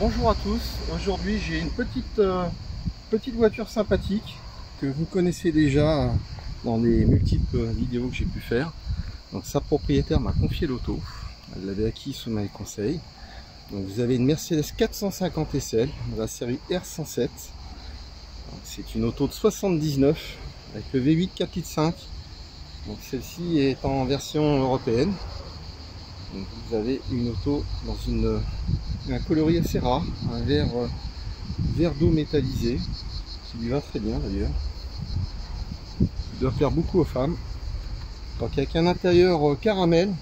Bonjour à tous, aujourd'hui j'ai une petite voiture sympathique que vous connaissez déjà dans les multiples vidéos que j'ai pu faire. Donc sa propriétaire m'a confié l'auto, elle l'avait acquis sous mes conseils. Donc vous avez une Mercedes 450 SL de la série R107. C'est une auto de 79 avec le V8 4,5 litres. Donc celle-ci est en version européenne. Donc vous avez une auto dans un coloris assez rare, un vert d'eau métallisé, qui lui va très bien d'ailleurs. Il doit plaire beaucoup aux femmes. Donc avec un intérieur caramel. Donc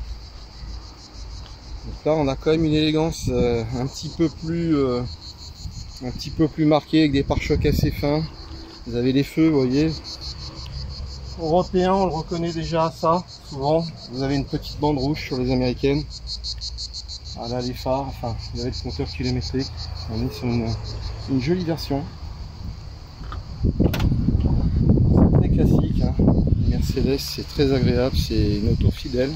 là on a quand même une élégance un petit peu plus marquée, avec des pare-chocs assez fins. Vous avez les feux, vous voyez. Européen, on le reconnaît déjà ça, souvent. Vous avez une petite bande rouge sur les américaines. Ah là les phares, enfin vous avez le compteur kilométrique. On est sur une jolie version. C'est très classique, hein. Mercedes, c'est très agréable, c'est une auto fidèle.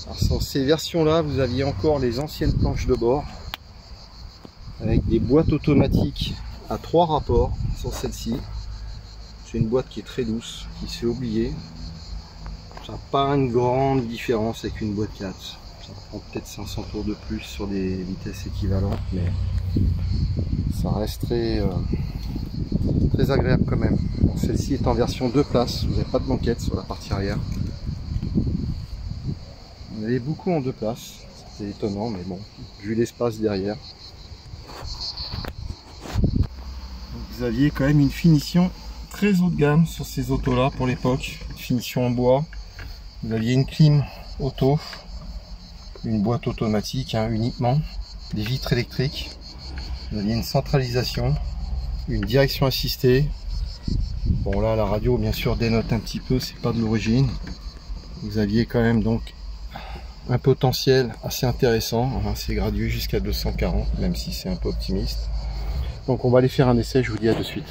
Alors, sur ces versions là, vous aviez encore les anciennes planches de bord avec des boîtes automatiques à 3 rapports sur celle-ci. C'est une boîte qui est très douce, qui se fait oublier. Ça n'a pas une grande différence avec une boîte 4. Ça prend peut-être 500 tours de plus sur des vitesses équivalentes, mais ça reste très agréable quand même. Celle-ci est en version 2 places, vous n'avez pas de banquette sur la partie arrière. Vous en avez beaucoup en 2 places, c'est étonnant, mais bon, vu l'espace derrière. Vous aviez quand même une finition très haut de gamme sur ces autos là pour l'époque, finition en bois. Vous aviez une clim auto, une boîte automatique uniquement, des vitres électriques, vous aviez une centralisation, une direction assistée. Bon là la radio bien sûr dénote un petit peu, c'est pas de l'origine. Vous aviez quand même donc un potentiel assez intéressant, c'est gradué jusqu'à 240 même si c'est un peu optimiste. Donc on va aller faire un essai, je vous dis à de suite.